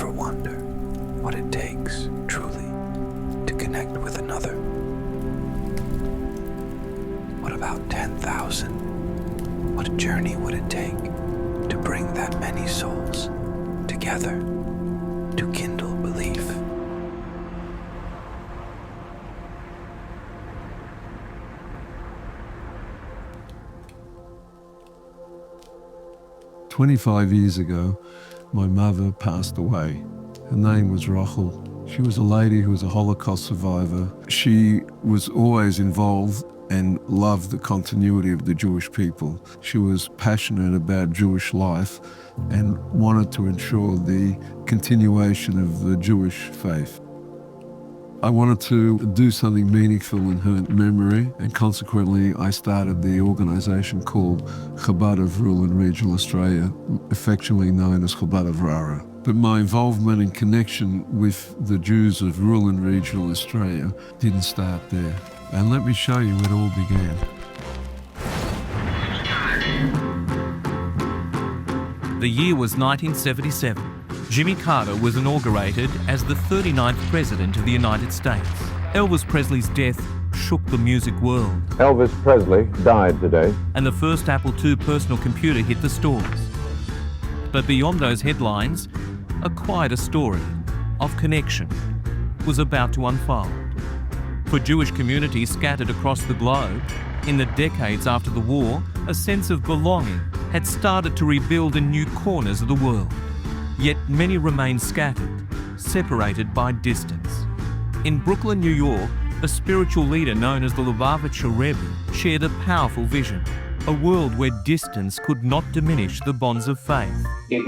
ever wonder what it takes, truly, to connect with another? What about 10,000? What journey would it take to bring that many souls together to kindle belief? 25 years ago, my mother passed away. Her name was Rachel. She was a lady who was a Holocaust survivor. She was always involved and loved the continuity of the Jewish people. She was passionate about Jewish life and wanted to ensure the continuation of the Jewish faith. I wanted to do something meaningful in her memory, and consequently I started the organisation called Chabad of Rural and Regional Australia, affectionately known as Chabad of RARA. But my involvement and connection with the Jews of rural and regional Australia didn't start there. And let me show you where it all began. The year was 1977. Jimmy Carter was inaugurated as the 39th President of the United States. Elvis Presley's death shook the music world. Elvis Presley died today. And the first Apple II personal computer hit the stores. But beyond those headlines, a quieter story of connection was about to unfold. For Jewish communities scattered across the globe, in the decades after the war, a sense of belonging had started to rebuild in new corners of the world. Yet many remain scattered, separated by distance. In Brooklyn, New York, a spiritual leader known as the Lubavitcher Rebbe shared a powerful vision, a world where distance could not diminish the bonds of faith. A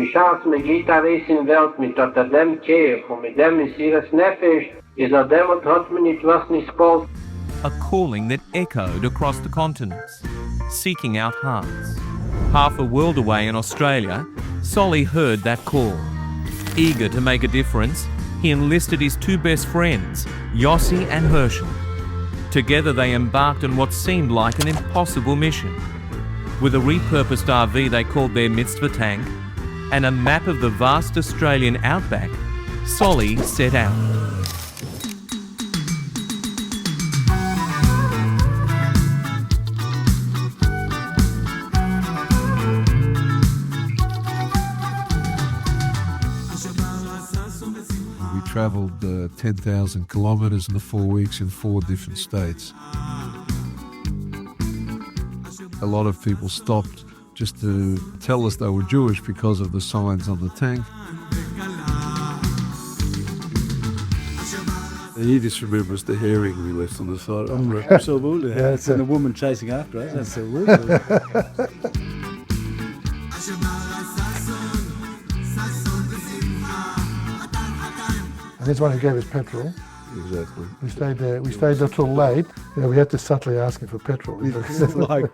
calling that echoed across the continents, seeking out hearts. Half a world away in Australia, Solly heard that call. Eager to make a difference, he enlisted his two best friends, Yossi and Herschel. Together they embarked on what seemed like an impossible mission. With a repurposed RV they called their mitzvah tank and a map of the vast Australian outback, Solly set out. We travelled 10,000 kilometres in the 4 weeks in 4 different states. A lot of people stopped just to tell us they were Jewish because of the signs on the tank. He just remembers the herring we left on the side. Oh, so wohl, yeah. And the woman chasing after us. That's so wohl. And this one who gave us petrol. Exactly. We stayed there till late. You know, we had to subtly ask him for petrol. It's like,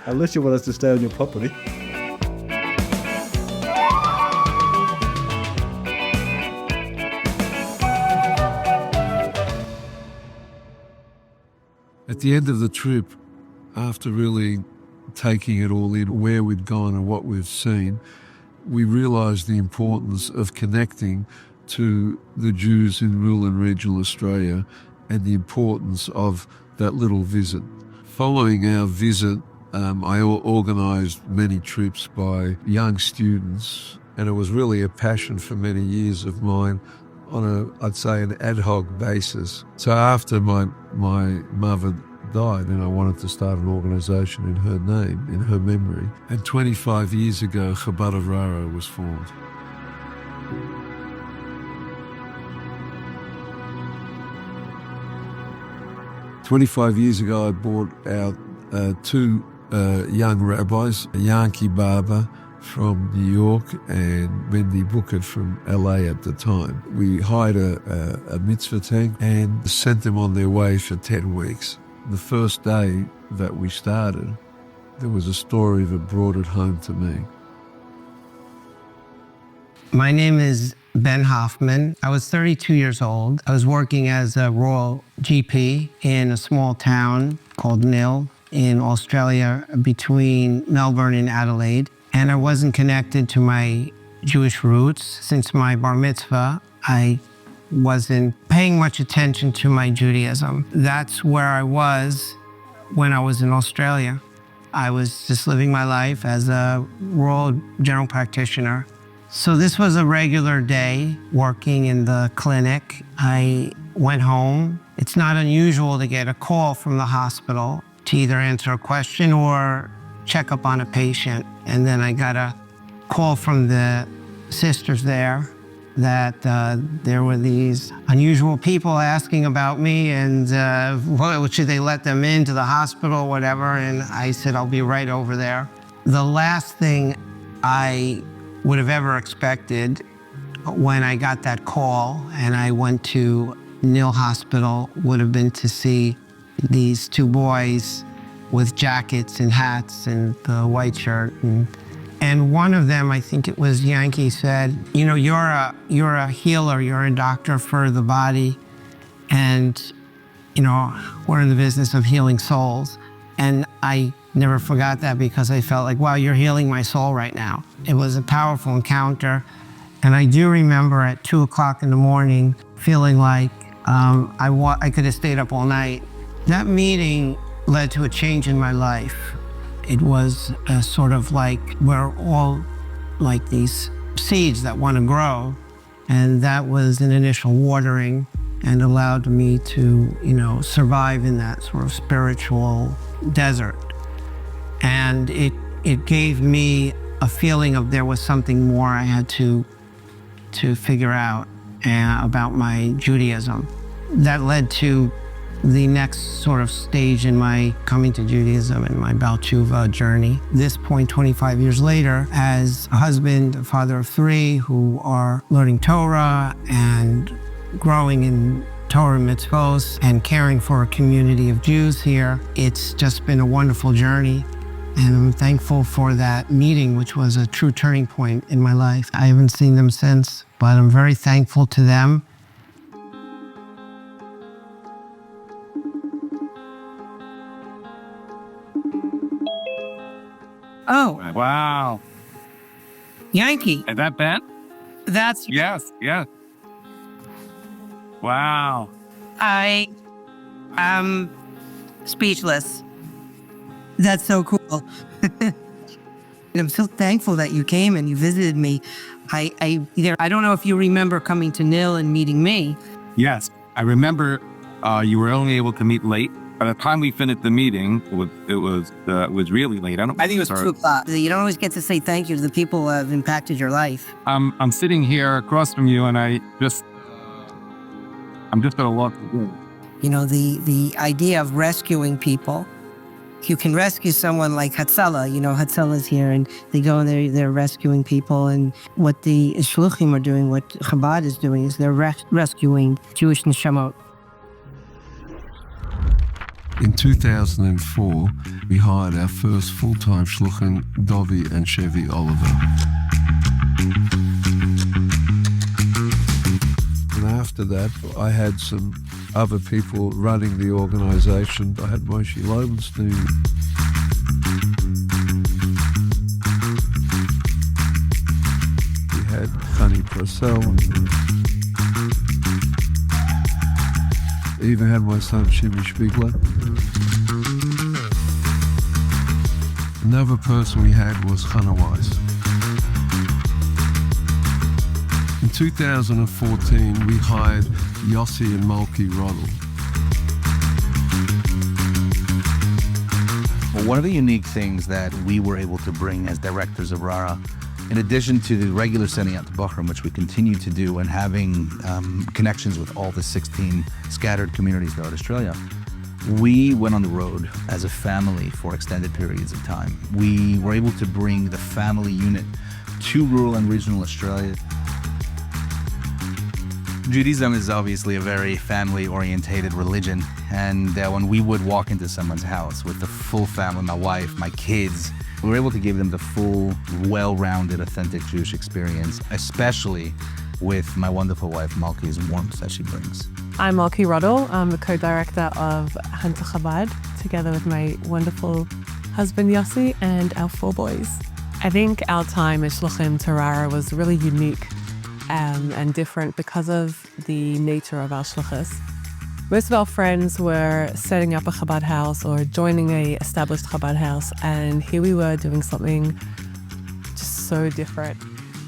unless you want us to stay on your property. At the end of the trip, after really taking it all in, where we'd gone and what we've seen, we realised the importance of connecting to the Jews in rural and regional Australia and the importance of that little visit. Following our visit, I organised many trips by young students, and it was really a passion for many years of mine on I'd say an ad hoc basis. So after my mother died, and I wanted to start an organisation in her name, in her memory. And 25 years ago, Chabad of RARA was formed. "25 years ago, I brought out 2 young rabbis, Yankee Barber from New York and Mendy Booker from LA at the time. We hired a mitzvah tank and sent them on their way for 10 weeks. The first day that we started, there was a story that brought it home to me. My name is Ben Hoffman. I was 32 years old. I was working as a rural GP in a small town called Nil in Australia between Melbourne and Adelaide. And I wasn't connected to my Jewish roots. Since my bar mitzvah, I wasn't paying much attention to my Judaism. That's where I was when I was in Australia. I was just living my life as a rural general practitioner. So this was a regular day working in the clinic. I went home. It's not unusual to get a call from the hospital to either answer a question or check up on a patient. And then I got a call from the sisters there that there were these unusual people asking about me and should they let them into the hospital, whatever. And I said, I'll be right over there. The last thing I would have ever expected when I got that call and I went to Nil Hospital would have been to see these two boys with jackets and hats and the white shirt. And one of them, I think it was Yankee, said, you know, you're a healer, you're a doctor for the body, and, you know, we're in the business of healing souls. And I never forgot that because I felt like, wow, you're healing my soul right now. It was a powerful encounter. And I do remember at 2 o'clock in the morning feeling like I could have stayed up all night. That meeting led to a change in my life. It was sort of like we're all like these seeds that want to grow. And that was an initial watering and allowed me to, you know, survive in that sort of spiritual desert. And it gave me a feeling of there was something more I had to figure out about my Judaism. That led to the next sort of stage in my coming to Judaism and my Baal Tshuva journey. This point, 25 years later, as a husband, a father of 3 who are learning Torah and growing in Torah mitzvos and caring for a community of Jews here, it's just been a wonderful journey. And I'm thankful for that meeting, which was a true turning point in my life. I haven't seen them since, but I'm very thankful to them. Oh, Wow. Yankee, Is that Ben? that's, Yes, yes. Wow. I am speechless. That's so cool. I'm so thankful that you came and you visited me. I don't know if you remember coming to Nil and meeting me. Yes. I remember you were only able to meet late. By the time we finished the meeting, it was really late. I think it was 2 o'clock. You don't always get to say thank you to the people who have impacted your life. I'm sitting here across from you, and I'm just at a loss for words. You know, the idea of rescuing people. You can rescue someone like Hatzalah. You know, Hatzalah's here, and they go and they're rescuing people. And what the Shluchim are doing, what Chabad is doing, is they're rescuing Jewish neshamot. In 2004, we hired our first full-time shluchim, Dovi and Chevy Oliver. And after that, I had some other people running the organization. I had Moshe Lobenstein. We had Chani Purcell. I even had my son, Saul Spigler. Another person we had was Hannah Weiss. In 2014, we hired Yossi and Malki Roddle. Well, one of the unique things that we were able to bring as directors of RARA, in addition to the regular sending out to Bahrain, which we continue to do, and having connections with all the 16 scattered communities throughout Australia, we went on the road as a family for extended periods of time. We were able to bring the family unit to rural and regional Australia. Judaism is obviously a very family-orientated religion, and when we would walk into someone's house with the full family, my wife, my kids, we were able to give them the full, well-rounded, authentic Jewish experience, especially with my wonderful wife, Malki's warmth that she brings. I'm Malki Roddle. I'm the co-director of Chabad, together with my wonderful husband Yossi and our 4 boys. I think our time as Shluchim to Rara was really unique and different because of the nature of our shluchas. Most of our friends were setting up a Chabad house or joining a established Chabad house, and here we were doing something just so different,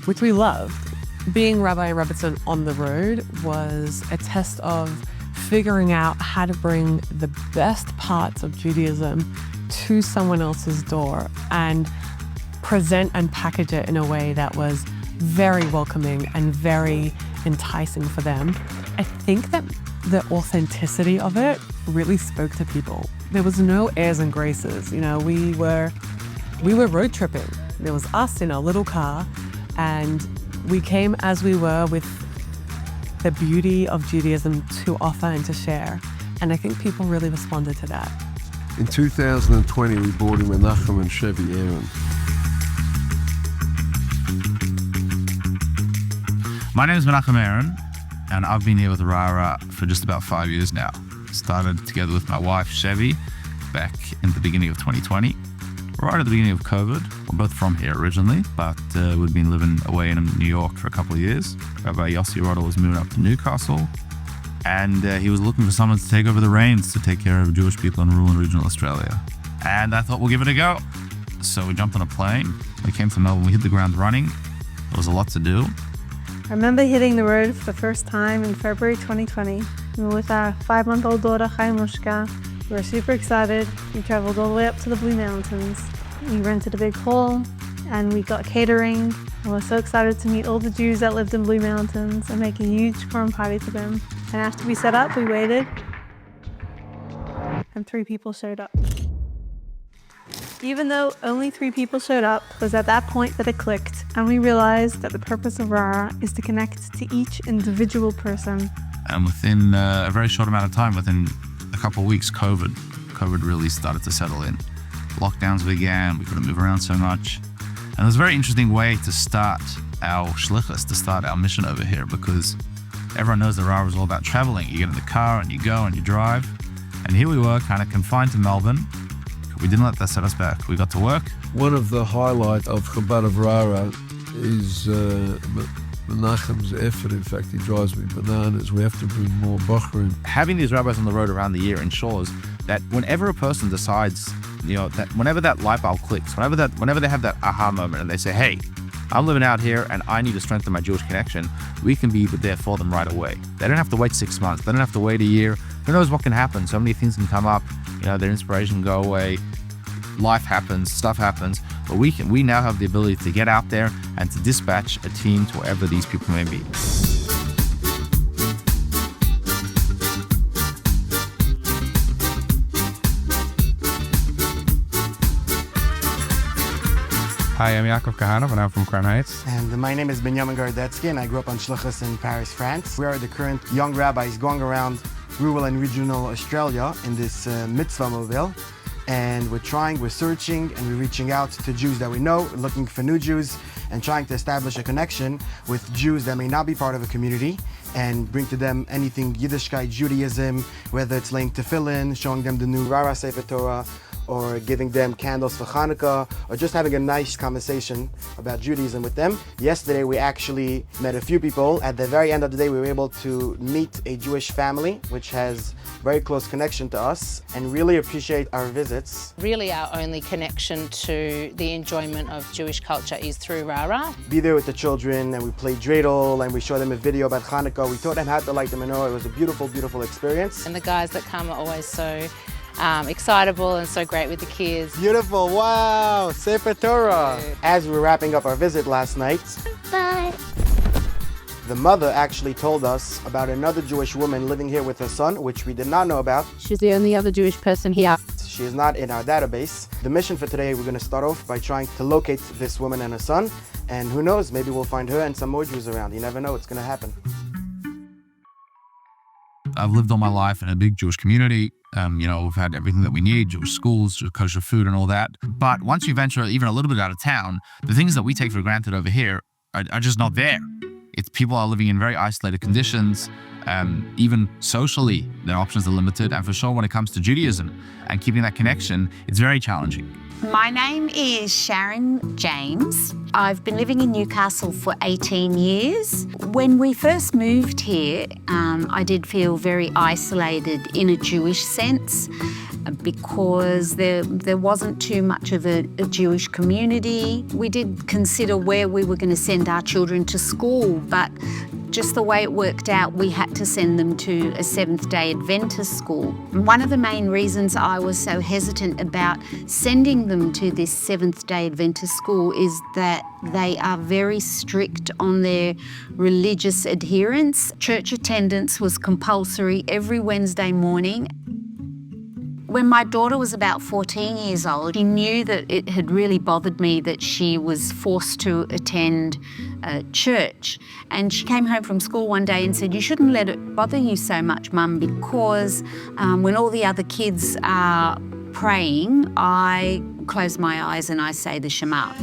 which we loved. Being Rabbi and Rebbetzin on the road was a test of figuring out how to bring the best parts of Judaism to someone else's door and present and package it in a way that was very welcoming and very enticing for them. I think that the authenticity of it really spoke to people. There was no airs and graces. You know, we were road tripping. There was us in our little car, and we came as we were with the beauty of Judaism to offer and to share. And I think people really responded to that. In 2020, we brought in Menachem and Chevy Aaron. My name is Menachem Aaron, and I've been here with RARA for just about 5 years now. Started together with my wife, Chevy, back in the beginning of 2020, right at the beginning of COVID. We're both from here originally, but we'd been living away in New York for a couple of years. Rabbi Yossi Rodel was moving up to Newcastle, and he was looking for someone to take over the reins to take care of Jewish people in rural and regional Australia. And I thought, we'll give it a go. So we jumped on a plane. We came to Melbourne. We hit the ground running. There was a lot to do. I remember hitting the road for the first time in February 2020. We were with our 5-month-old daughter, Chaimushka. We were super excited. We traveled all the way up to the Blue Mountains. We rented a big hall and we got catering. And we were so excited to meet all the Jews that lived in Blue Mountains and make a huge Purim party for them. And after we set up, we waited, and 3 people showed up. Even though only 3 people showed up, it was at that point that it clicked, and we realized that the purpose of RARA is to connect to each individual person. And within a very short amount of time, within a couple of weeks, COVID really started to settle in. Lockdowns began, we couldn't move around so much. And it was a very interesting way to start our shlichus, to start our mission over here, because everyone knows that RARA is all about traveling. You get in the car and you go and you drive. And here we were, kind of confined to Melbourne. We didn't let that set us back. We got to work. One of the highlights of Chabad of RARA is Menachem's effort. In fact, he drives me bananas. We have to bring more bochurim. Having these rabbis on the road around the year ensures that whenever a person decides, that whenever that light bulb clicks, whenever they have that aha moment and they say, hey, I'm living out here and I need to strengthen my Jewish connection, we can be there for them right away. They don't have to wait 6 months. They don't have to wait a year. Who knows what can happen? So many things can come up. Their inspiration can go away. Life happens, stuff happens, but we now have the ability to get out there and to dispatch a team to wherever these people may be. Hi, I'm Yaakov Kahanov, and I'm from Crown Heights. And my name is Benjamin Gardetsky, and I grew up on Shluchas in Paris, France. We are the current young rabbis going around rural and regional Australia in this mitzvah mobile. And we're searching, and we're reaching out to Jews that we know, looking for new Jews, and trying to establish a connection with Jews that may not be part of a community, and bring to them anything Yiddishkeit, Judaism, whether it's laying tefillin, showing them the new RARA Sefer Torah, or giving them candles for Hanukkah, or just having a nice conversation about Judaism with them. Yesterday we actually met a few people. At the very end of the day we were able to meet a Jewish family which has very close connection to us, and really appreciate our visits. Really our only connection to the enjoyment of Jewish culture is through RARA. Be there with the children, and we play dreidel, and we show them a video about Hanukkah. We taught them how to light the menorah. It was a beautiful, beautiful experience. And the guys that come are always so excitable and so great with the kids. Beautiful, wow, Sefer Torah. As we were wrapping up our visit last night, Bye. the mother actually told us about another Jewish woman living here with her son, which we did not know about. She's the only other Jewish person here. She is not in our database. The mission for today, we're going to start off by trying to locate this woman and her son, and who knows, maybe we'll find her and some more Jews around. You never know what's going to happen. I've lived all my life in a big Jewish community. We've had everything that we need, Jewish schools, kosher food and all that. But once you venture even a little bit out of town, the things that we take for granted over here are just not there. It's people are living in very isolated conditions. Even socially, their options are limited. And for sure, when it comes to Judaism and keeping that connection, it's very challenging. My name is Sharon James. I've been living in Newcastle for 18 years. When we first moved here, I did feel very isolated in a Jewish sense because there wasn't too much of a Jewish community. We did consider where we were going to send our children to school, but just the way it worked out, we had to send them to a Seventh-day Adventist school. One of the main reasons I was so hesitant about sending them to this Seventh-day Adventist school is that they are very strict on their religious adherence. Church attendance was compulsory every Wednesday morning. When my daughter was about 14 years old, she knew that it had really bothered me that she was forced to attend church. And she came home from school one day and said, "You shouldn't let it bother you so much, Mum, because when all the other kids are praying, I close my eyes and I say the Shema."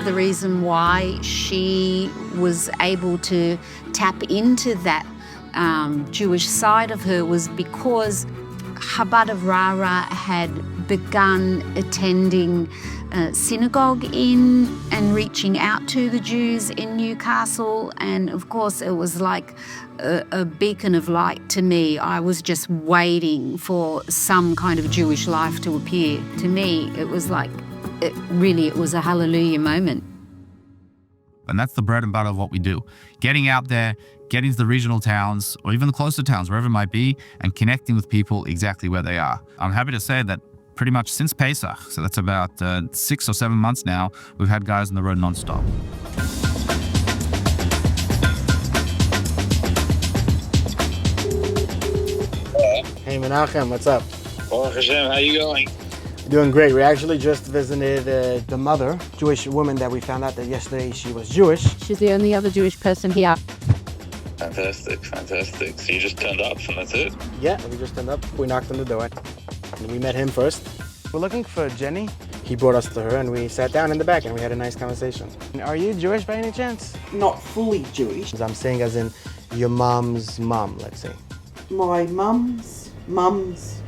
The reason why she was able to tap into that Jewish side of her was because Chabad of RARA had begun attending synagogue in and reaching out to the Jews in Newcastle, and of course it was like a beacon of light to me. I was just waiting for some kind of Jewish life to appear. To me, it was like, it was a hallelujah moment. And that's the bread and butter of what we do. Getting out there, getting to the regional towns, or even the closer towns, wherever it might be, and connecting with people exactly where they are. I'm happy to say that pretty much since Pesach, so that's about 6 or 7 months now, we've had guys on the road nonstop. Hey Menachem, what's up? Baruch Hashem, how you going? Doing great. We actually just visited the mother, Jewish woman that we found out that yesterday she was Jewish. She's the only other Jewish person here. Fantastic, fantastic. So you just turned up and that's it? Yeah, we just turned up. We knocked on the door. And we met him first. We're looking for Jenny. He brought us to her and we sat down in the back and we had a nice conversation. Are you Jewish by any chance? Not fully Jewish. I'm saying as in your mom's mom, let's say. My mum's mum's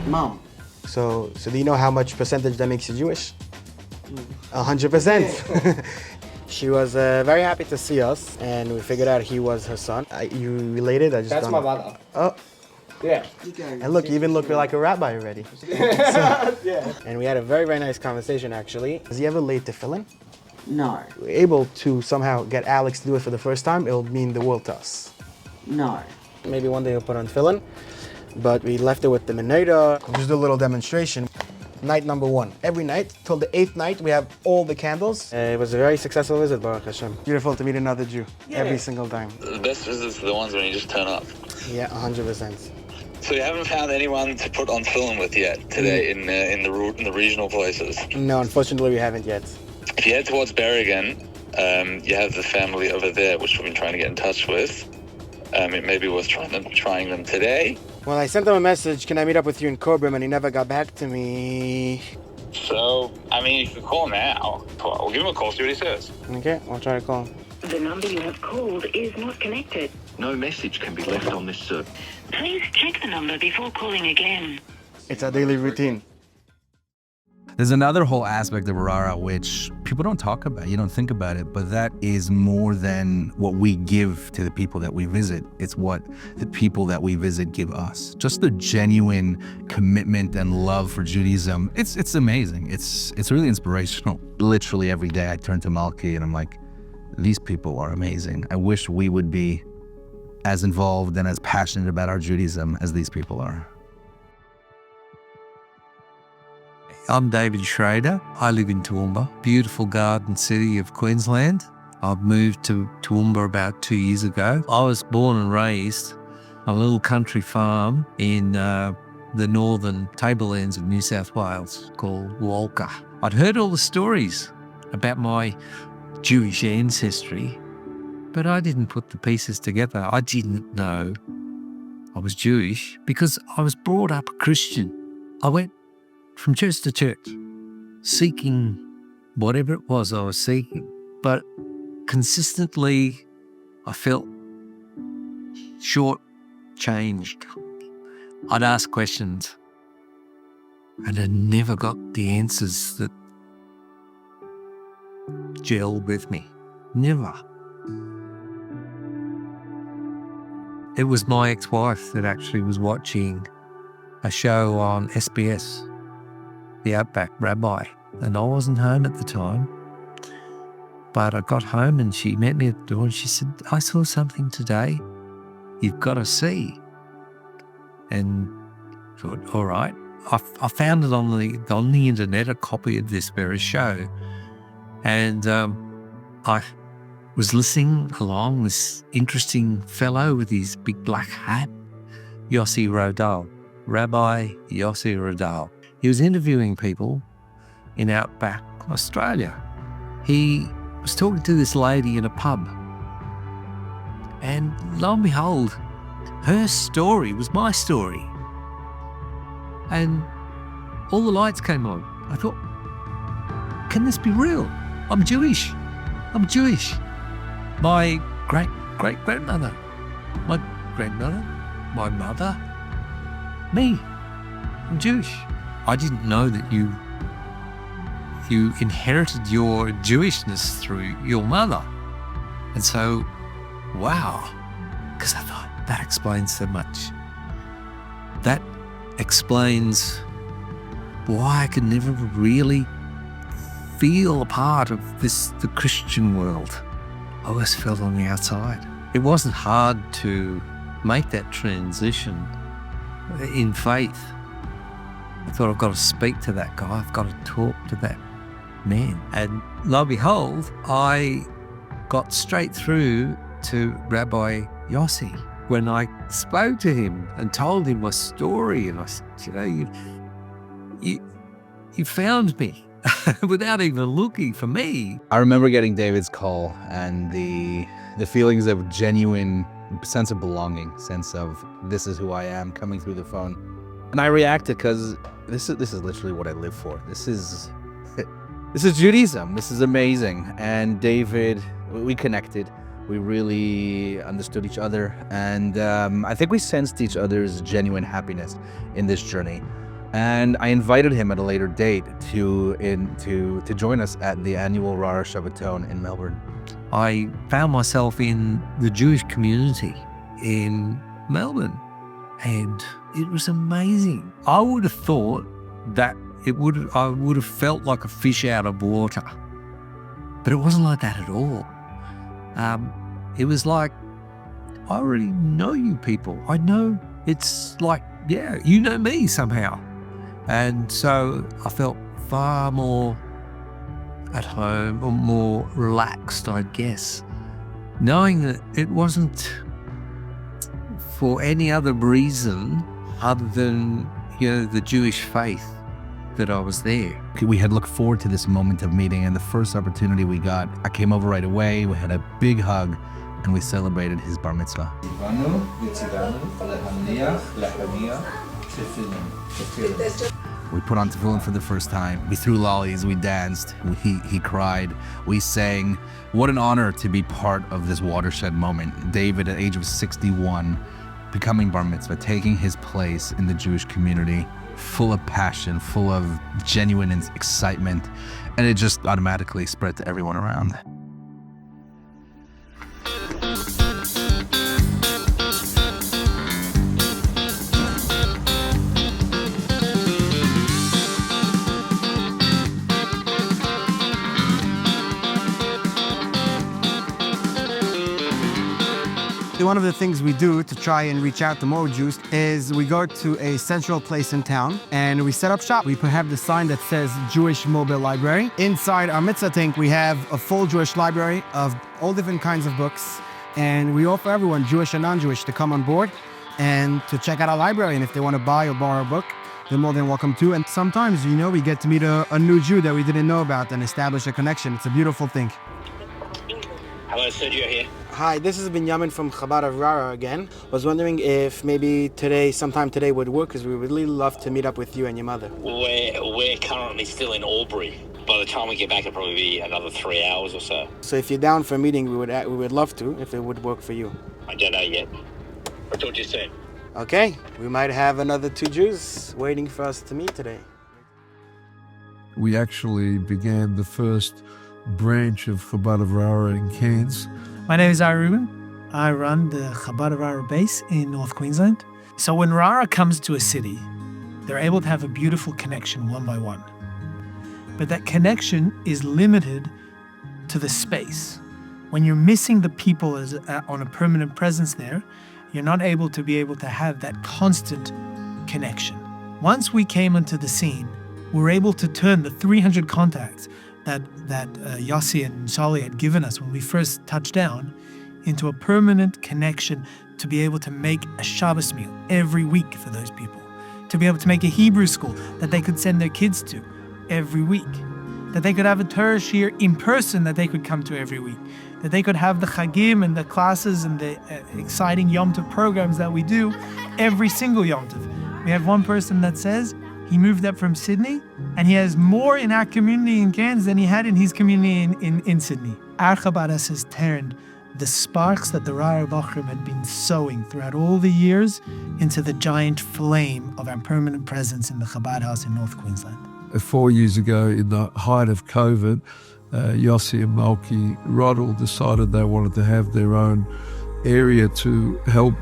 mum. So do you know how much percentage that makes you Jewish? 100%. She was very happy to see us, and we figured out he was her son. You related? I just That's don't my know. brother. Oh. Yeah. And look, you even look like a rabbi already. Yeah. And we had a very, very nice conversation, actually. Has he ever laid tefillin? No. We're able to somehow get Alex to do it for the first time. It'll mean the world to us. No. Maybe one day he'll put on tefillin. But we left it with the menorah. Just a little demonstration. Night number 1. Every night, till the 8th night, we have all the candles. It was a very successful visit, Baruch Hashem. Beautiful to meet another Jew, every single time. The best visits are the ones when you just turn up. Yeah, 100%. So you haven't found anyone to put on film with yet today in the regional places? No, unfortunately we haven't yet. If you head towards Berrigan, you have the family over there, which we've been trying to get in touch with. It may be worth trying them today. Well, I sent him a message, can I meet up with you in Cobram, and he never got back to me. So, I mean, you can call now. We'll give him a call, see what he says. Okay, I'll try to call him. The number you have called is not connected. No message can be left on this server. Please check the number before calling again. It's our daily routine. There's another whole aspect of RARA which people don't talk about, you don't think about it, but that is more than what we give to the people that we visit. It's what the people that we visit give us. Just the genuine commitment and love for Judaism, it's amazing. It's really inspirational. Literally every day I turn to Malki and I'm like, these people are amazing. I wish we would be as involved and as passionate about our Judaism as these people are. I'm David Schrader. I live in Toowoomba, beautiful garden city of Queensland. I've moved to Toowoomba about 2 years ago. I was born and raised on a little country farm in the northern tablelands of New South Wales called Walker. I'd heard all the stories about my Jewish ancestry, but I didn't put the pieces together. I didn't know I was Jewish because I was brought up a Christian. I went from church to church, seeking whatever it was I was seeking. But consistently, I felt short changed. I'd ask questions and I never got the answers that gelled with me. Never. It was my ex-wife that actually was watching a show on SBS, the Outback Rabbi, and I wasn't home at the time. But I got home and she met me at the door and she said, I saw something today you've got to see. And I thought, all right. I found it on the internet, a copy of this very show. And I was listening along, this interesting fellow with his big black hat, Yossi Rodal, Rabbi Yossi Rodal. He was interviewing people in Outback, Australia. He was talking to this lady in a pub. And lo and behold, her story was my story. And all the lights came on. I thought, can this be real? I'm Jewish. My great-great-grandmother, my grandmother, my mother, me. I'm Jewish. I didn't know that you inherited your Jewishness through your mother. And so, wow, because I thought that explains so much. That explains why I could never really feel a part of the Christian world. I always felt on the outside. It wasn't hard to make that transition in faith. I thought, I've got to speak to that guy. I've got to talk to that man. And lo and behold, I got straight through to Rabbi Yossi. When I spoke to him and told him my story, and I said, you found me without even looking for me. I remember getting David's call and the feelings of genuine sense of belonging, sense of this is who I am coming through the phone. And I reacted because this is literally what I live for. This is Judaism. This is amazing. And David, we connected. We really understood each other, and I think we sensed each other's genuine happiness in this journey. And I invited him at a later date to join us at the annual RARA Shabbaton in Melbourne. I found myself in the Jewish community in Melbourne, and it was amazing. I would have thought that I would have felt like a fish out of water, but it wasn't like that at all. It was like, I already know you people. I know, it's like, yeah, you know me somehow. And so I felt far more at home, or more relaxed, I guess, knowing that it wasn't for any other reason other than, the Jewish faith that I was there. We had looked forward to this moment of meeting, and the first opportunity we got, I came over right away. We had a big hug, and we celebrated his bar mitzvah. We put on tefillin for the first time. We threw lollies, we danced, he cried, we sang. What an honor to be part of this watershed moment. David, at the age of 61, becoming bar mitzvah, taking his place in the Jewish community, full of passion, full of genuine excitement, and it just automatically spread to everyone around. One of the things we do to try and reach out to more Jews is we go to a central place in town and we set up shop. We have the sign that says Jewish Mobile Library. Inside our mitzvah tank, we have a full Jewish library of all different kinds of books. And we offer everyone, Jewish and non-Jewish, to come on board and to check out our library. And if they want to buy or borrow a book, they're more than welcome to. And sometimes, we get to meet a new Jew that we didn't know about and establish a connection. It's a beautiful thing. Hello, Sergio here. Hi, this is Benjamin from Chabad of RARA again. Was wondering if maybe sometime today would work, because we would really love to meet up with you and your mother. We're currently still in Albury. By the time we get back, it'll probably be another 3 hours or so. So if you're down for a meeting, we would love to, if it would work for you. I don't know yet. I'll talk to you soon. Okay, we might have another two Jews waiting for us to meet today. We actually began the first branch of Chabad of RARA in Cairns. My name is Ari Rubin. I run the Chabad of RARA base in North Queensland. So when RARA comes to a city, they're able to have a beautiful connection one by one. But that connection is limited to the space. When you're missing the people on a permanent presence there, you're not able to have that constant connection. Once we came onto the scene, we were able to turn the 300 contacts that Yossi and Sali had given us when we first touched down into a permanent connection to be able to make a Shabbos meal every week for those people, to be able to make a Hebrew school that they could send their kids to every week, that they could have a Torah shiur in person that they could come to every week, that they could have the Chagim and the classes and the exciting Yom Tov programs that we do every single Yom Tov. We have one person that says he moved up from Sydney and he has more in our community in Cairns than he had in his community in Sydney. Our Chabad has turned the sparks that the Rara Bachrim had been sowing throughout all the years into the giant flame of our permanent presence in the Chabad house in North Queensland. 4 years ago, in the height of COVID, Yossi and Malki Roddle decided they wanted to have their own area to help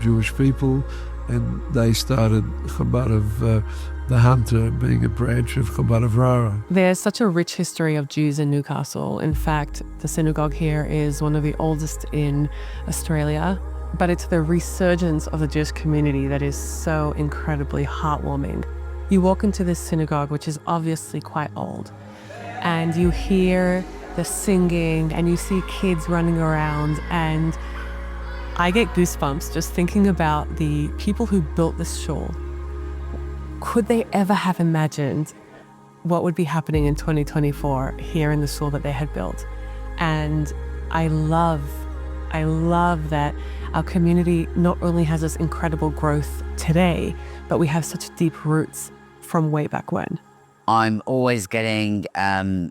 Jewish people, and they started Chabad of the Hunter, being a branch of Chabad of RARA. There's such a rich history of Jews in Newcastle. In fact, the synagogue here is one of the oldest in Australia, but it's the resurgence of the Jewish community that is so incredibly heartwarming. You walk into this synagogue, which is obviously quite old, and you hear the singing and you see kids running around, and I get goosebumps just thinking about the people who built this shul. Could they ever have imagined what would be happening in 2024 here in the shul that they had built? And I love that our community not only has this incredible growth today, but we have such deep roots from way back when. I'm always getting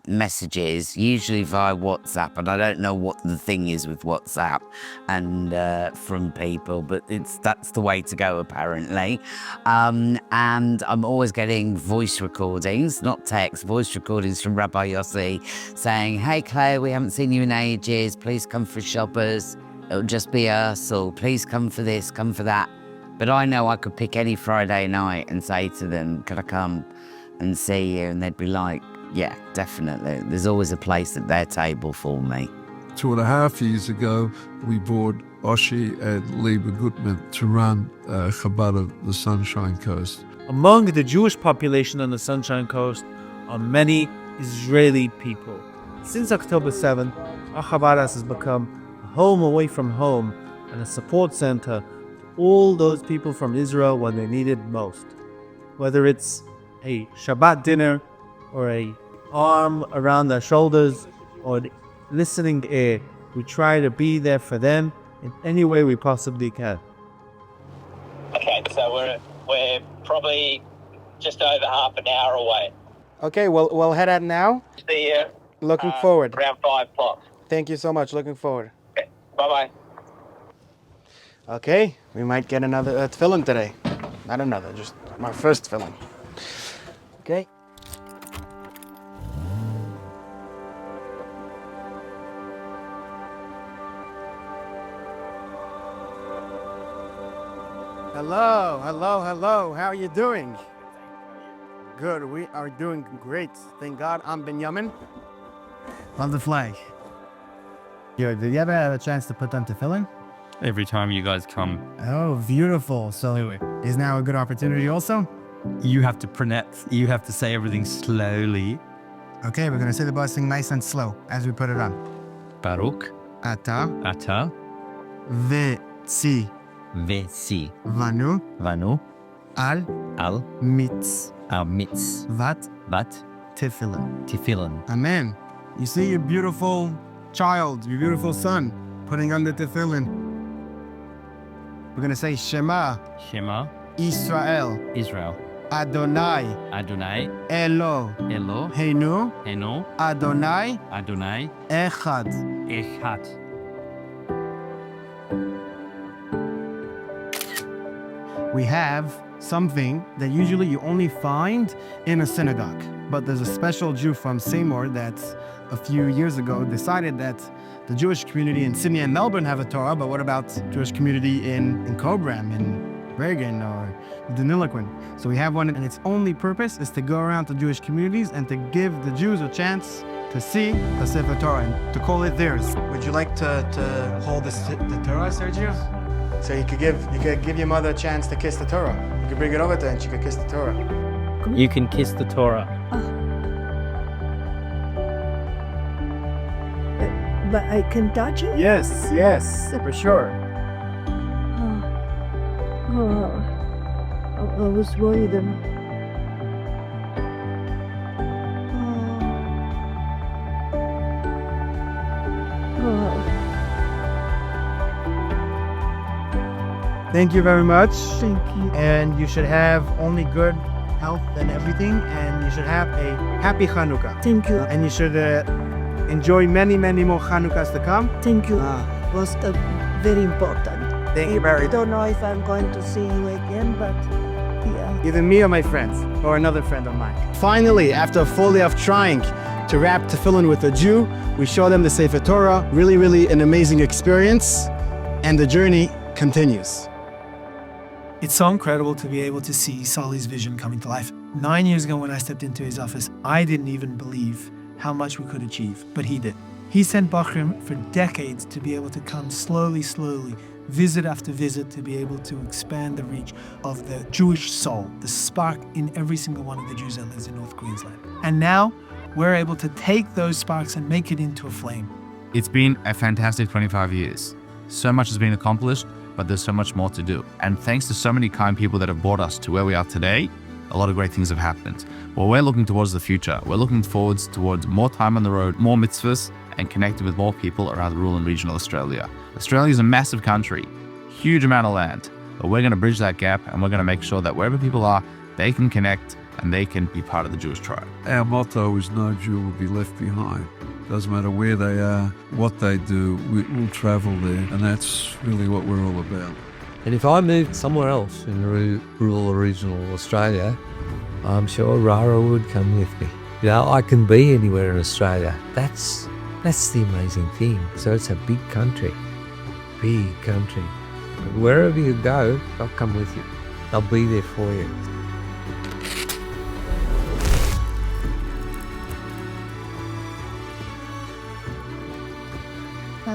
messages, usually via WhatsApp, and I don't know what the thing is with WhatsApp and from people, but that's the way to go apparently. And I'm always getting voice recordings, not text, voice recordings from Rabbi Yossi saying, "Hey Claire, we haven't seen you in ages, please come for Shabbos, it'll just be us," or "Please come for this, come for that." But I know I could pick any Friday night and say to them, "Could I come and see you?" And they'd be like, "Yeah, definitely." There's always a place at their table for me. 2.5 years ago, we brought Oshi and Liebe Gutman to run Chabad of the Sunshine Coast. Among the Jewish population on the Sunshine Coast are many Israeli people. Since October 7th, our Chabad house has become a home away from home and a support center for all those people from Israel when they need it most. Whether it's a Shabbat dinner, or a arm around their shoulders, or listening ear, we try to be there for them in any way we possibly can. Okay, so we're probably just over half an hour away. Okay, we'll head out now. See you. Looking forward. Around 5 o'clock. Thank you so much. Looking forward. Okay, bye-bye. Okay, we might get another tefillin today. Not another, just my first tefillin. Okay. Hello. How are you doing? Good. We are doing great. Thank God. I'm Benjamin. Love the flag. Yo, did you ever have a chance to put on tefillin? Every time you guys come. Oh, beautiful. So is now a good opportunity also? You have to pronounce, you have to say everything slowly. Okay, we're going to say the blessing nice and slow as we put it on. Baruch. Ata. Vesi. Vanu. Al. Mitz. Vat. Tefillin. Amen. You see your beautiful child, your beautiful son, putting on the tefillin. We're going to say Shema. Israel. Adonai. Elo. Heinu. Adonai. Echad. we have something that usually you only find in a synagogue. But there's a special Jew from Seymour that a few years ago decided that the Jewish community in Sydney and Melbourne have a Torah, but what about the Jewish community in Cobram, in Bergen, or Deniliquin? So we have one, and its only purpose is to go around to Jewish communities and to give the Jews a chance to see the Sefer Torah and to call it theirs. Would you like to hold the Torah, Sergio? So you could give your mother a chance to kiss the Torah. You could bring it over to her and she could kiss the Torah. You can kiss the Torah. But I can touch it? Yes, yes, for sure. I was worried. Thank you very much. Thank you. And you should have only good health and everything, and you should have a happy Hanukkah. Thank you. And you should enjoy many, many more Hanukkahs to come. Thank you. Was very important. Thank you very I don't know if I'm going to see you again, but yeah. Either me or my friends, or another friend of mine. Finally, after a full day of trying to wrap tefillin with a Jew, we show them the Sefer Torah. Really, really an amazing experience, and the journey continues. It's so incredible to be able to see Saul's vision coming to life. 9 years ago when I stepped into his office, I didn't even believe how much we could achieve, but he did. He sent Bachrim for decades to be able to come slowly, visit after visit, to be able to expand the reach of the Jewish soul, the spark in every single one of the Jews that lives in North Queensland. And now we're able to take those sparks and make it into a flame. It's been a fantastic 25 years. So much has been accomplished, but there's so much more to do. And thanks to so many kind people that have brought us to where we are today, a lot of great things have happened. Well, we're looking towards the future. We're looking forwards towards more time on the road, more mitzvahs, and connecting with more people around rural and regional Australia. Australia is a massive country, huge amount of land, but we're going to bridge that gap, and we're going to make sure that wherever people are, they can connect and they can be part of the Jewish tribe. Our motto is no Jew will be left behind. Doesn't matter where they are, what they do, we'll travel there, and that's really what we're all about. And if I moved somewhere else in rural or regional Australia, I'm sure RARA would come with me. You know, I can be anywhere in Australia. That's the amazing thing. So it's a big country. But wherever you go, I'll come with you. I'll be there for you.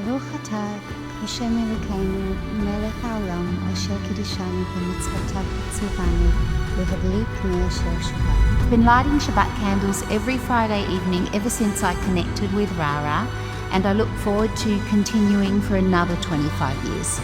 ברוך אתה, השם אלוקינו, מלך העולם, אשר קידשנו במצוותיו וציוונו, להדליק נר של Shabbat. I've been lighting Shabbat candles every Friday evening ever since I connected with RARA, and I look forward to continuing for another 25 years.